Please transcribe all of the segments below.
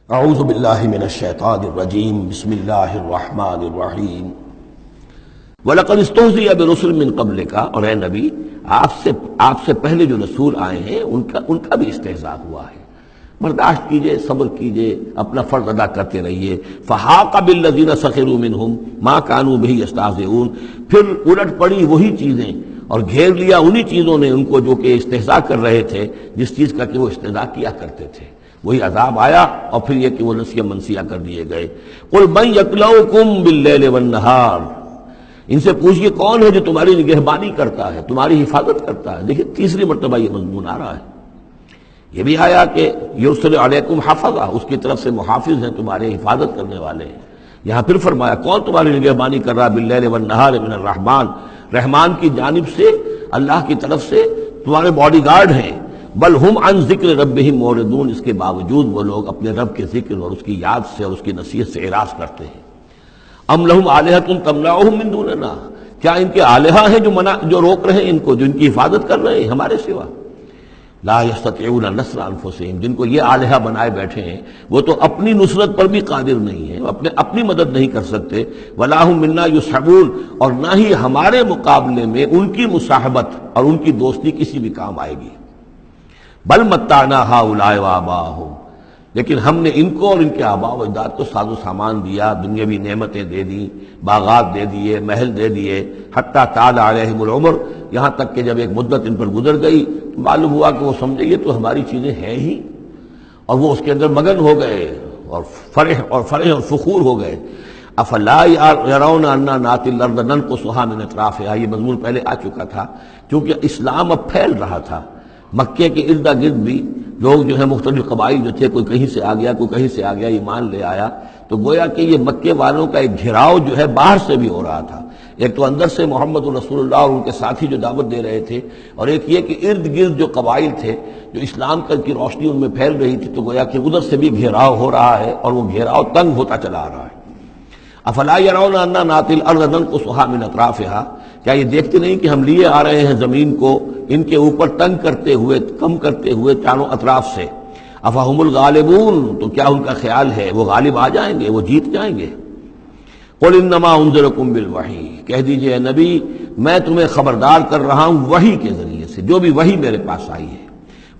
اعوذ باللہ من الشیطان الرجیم بسم اللہ الرحمن الرحیم وَلَقَدِ اسْتُهْزِئَ بِرُسُلٍ مِّن قَبْلِكَ، اور اے نبی آپ سے پہلے جو رسول آئے ہیں ان کا بھی استہزاء ہوا ہے۔ برداشت کیجئے، صبر کیجئے، اپنا فرض ادا کرتے رہیے۔ فَحَاقَ بِالَّذِينَ سَخِرُوا مِنْهُمْ مَا كَانُوا بِهِ يَسْتَهْزِئُونَ، پھر الٹ پڑی وہی چیزیں اور گھیر لیا انہی چیزوں نے ان کو جو کہ استہزاء کر رہے تھے، جس چیز کا کہ وہ استہزاء کیا کرتے تھے۔ وہی عذاب آیا اور پھر یہ کہ وہ نسیہ منسیہ کر دیے گئے۔ قُلْ مَن يَكْلَؤُكُم بِاللَّيْلِ وَالنَّهَارِ، ان سے پوچھئے کون ہے جو تمہاری نگہبانی کرتا ہے، تمہاری حفاظت کرتا ہے۔ دیکھیں تیسری مرتبہ یہ مضمون آ رہا ہے۔ یہ بھی آیا کہ یرسل علیکم حفظہ، اس کی طرف سے محافظ ہیں، تمہارے حفاظت کرنے والے ہیں۔ یہاں پھر فرمایا کون تمہاری نگہبانی کر رہا، باللیل والنہار من الرحمن، رحمان کی جانب سے، اللہ کی طرف سے تمہارے باڈی گارڈ ہیں۔ بل ہم عن ذکر ربہم معرضون، اس کے باوجود وہ لوگ اپنے رب کے ذکر اور اس کی یاد سے اور اس کی نصیحت سے اعراض کرتے ہیں۔ ام لہم آلہۃ تمنعہم من دوننا، کیا ان کے آلہہ ہیں جو روک رہے ہیں ان کو، جو ان کی حفاظت کر رہے ہیں ہمارے سوا؟ لا یستطیعون نصر انفسہم، جن کو یہ آلہہ بنائے بیٹھے ہیں وہ تو اپنی نصرت پر بھی قادر نہیں ہیں، اپنی مدد نہیں کر سکتے۔ ولا ہم منا یصحبون، اور نہ ہی ہمارے مقابلے میں ان کی مصاحبت اور ان کی دوستی کسی بھی کام آئے گی۔ بل متعنا ہؤلاء وآباءہم، لیکن ہم نے ان کو اور ان کے آباء و اجداد کو ساز و سامان دیا، دنیاوی نعمتیں دے دیں، باغات دے دیے، محل دے دیے، حتیٰ طال علیہم العمر، یہاں تک کہ جب ایک مدت ان پر گزر گئی معلوم ہوا کہ وہ سمجھے یہ تو ہماری چیزیں ہیں ہی، اور وہ اس کے اندر مگن ہو گئے اور فرح اور فخور ہو گئے۔ افلا یرون انا ناتی الارض ننقصها من اطرافها، یہ مضمون پہلے آ چکا تھا۔ کیونکہ اسلام اب پھیل رہا تھا، مکے کے ارد گرد بھی لوگ جو ہے مختلف قبائل جو تھے، کوئی کہیں سے آ گیا، کوئی کہیں سے آ گیا، ایمان لے آیا، تو گویا کہ یہ مکے والوں کا ایک گھیراؤ جو ہے باہر سے بھی ہو رہا تھا۔ ایک تو اندر سے محمد رسول اللہ اور ان کے ساتھی جو دعوت دے رہے تھے، اور ایک یہ کہ ارد گرد جو قبائل تھے جو اسلام کی روشنی ان میں پھیل رہی تھی، تو گویا کہ ادھر سے بھی گھیراؤ ہو رہا ہے اور وہ گھیراؤ تنگ ہوتا چلا آ رہا ہے۔ افلا یرون انا ناتی الارض ننقصها من اطرافها، کیا یہ دیکھتے نہیں کہ ہم لیے آ رہے ہیں زمین کو ان کے اوپر تنگ کرتے ہوئے، کم کرتے ہوئے چاروں اطراف سے۔ افہم الغالبون، تو کیا ان کا خیال ہے وہ غالب آ جائیں گے، وہ جیت جائیں گے؟ قل انما انذرکم بالوحی، کہہ دیجئے اے نبی میں تمہیں خبردار کر رہا ہوں وحی کے ذریعے سے، جو بھی وحی میرے پاس آئی ہے۔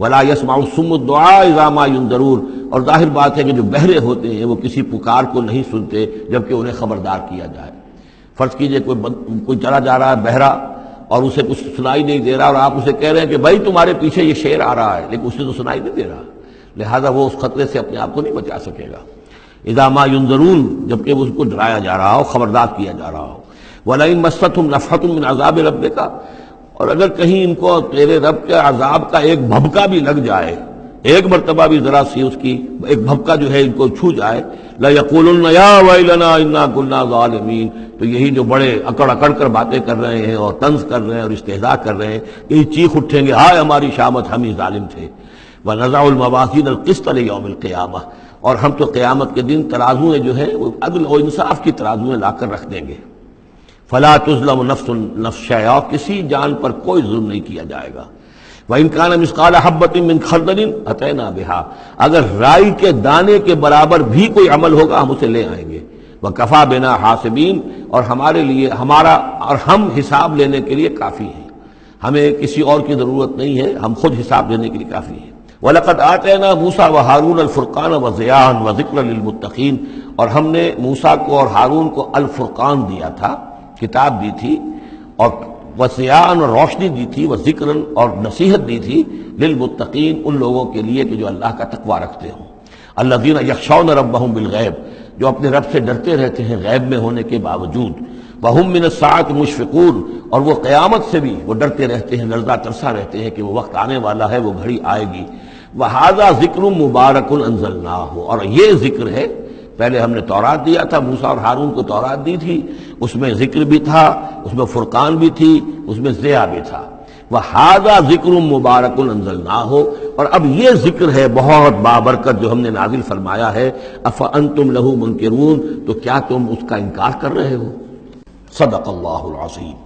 ولا يسمع الصم الدعاء اذا ما ينذرون، اور ظاہر بات ہے کہ جو بہرے ہوتے ہیں وہ کسی پکار کو نہیں سنتے جبکہ انہیں خبردار کیا جائے۔ فرض کیجئے کوئی چلا جا رہا ہے بہرا اور اسے کچھ سنائی نہیں دے رہا، اور آپ اسے کہہ رہے ہیں کہ بھائی تمہارے پیچھے یہ شیر آ رہا ہے، لیکن اسے تو سنائی نہیں دے رہا، لہذا وہ اس خطرے سے اپنے آپ کو نہیں بچا سکے گا۔ اذا ما ينذرون، جبکہ اس کو ڈرایا جا رہا ہو، خبردار کیا جا رہا ہو۔ ولئن مستهم نفحة من عذاب ربک، اور اگر کہیں ان کو تیرے رب کے عذاب کا ایک بھبکا بھی لگ جائے، ایک مرتبہ بھی ذرا سی اس کی ایک بھبکا جو ہے ان کو چھو جائے، لَيَقُولُنَّ يَا وَيْلَنَا إِنَّا كُنَّا ظَالِمِينَ، تو یہی جو بڑے اکڑ اکڑ کر باتیں کر رہے ہیں اور طنز کر رہے ہیں اور استہزاء کر رہے ہیں، یہی چیخ اٹھیں گے ہائے ہماری شامت، ہم ہی ظالم تھے۔ وَنَضَعُ الْمَوَازِينَ الْقِسْطَ لِيَوْمِ الْقِيَامَةِ، اور ہم تو قیامت کے دن ترازویں جو ہے وہ عدل و انصاف کی ترازویں لا کر رکھ دیں گے۔ فلا تظلم نفس شیئا، کسی جان پر کوئی ظلم نہیں کیا جائے گا۔ وَإِنْ كَانَ مِثْقَالَ حَبَّةٍ مِّنْ خَرْدَلٍ أَتَيْنَا بِهَا، اگر رائی کے دانے کے برابر بھی کوئی عمل ہوگا ہم اسے لے آئیں گے۔ وَكَفَىٰ بِنَا حَاسِبِينَ، اور ہمارے لیے ہم حساب لینے کے لیے کافی ہیں، ہمیں کسی اور کی ضرورت نہیں ہے، ہم خود حساب لینے کے لیے کافی ہیں۔ وَلَقَدْ آتَيْنَا مُوسَىٰ وَهَارُونَ الْفُرْقَانَ وَضِيَاءً وَذِكْرًا لِّلْمُتَّقِينَ، اور ہم نے موسیٰ کو اور ہارون کو الفرقان دیا تھا، کتاب دی تھی، اور وضیاءً، اور روشنی دی تھی، وذکراً، اور نصیحت دی تھی، للمتقین، ان لوگوں کے لیے کہ جو اللہ کا تقوی رکھتے ہوں۔ الذین یخشون ربہم بالغیب، جو اپنے رب سے ڈرتے رہتے ہیں غیب میں ہونے کے باوجود۔ وہم من الساعۃ مشفقون، اور وہ قیامت سے بھی وہ ڈرتے رہتے ہیں، لرزہ ترسا رہتے ہیں کہ وہ وقت آنے والا ہے، وہ گھڑی آئے گی۔ وہذا ذکر مبارک انزلناہ، اور یہ ذکر ہے، پہلے ہم نے تورات دیا تھا، موسیٰ اور ہارون کو تورات دی تھی، اس میں ذکر بھی تھا، اس میں فرقان بھی تھی، اس میں ضیاء بھی تھا۔ وَهَذَا ذِكْرٌ مُبَارَكٌ أَنزَلْنَاهُ، اور اب یہ ذکر ہے بہت بابرکت جو ہم نے نازل فرمایا ہے۔ أَفَأَنْتُمْ لَهُ مُنْكِرُونَ، تو کیا تم اس کا انکار کر رہے ہو؟ صدق اللہ العظیم۔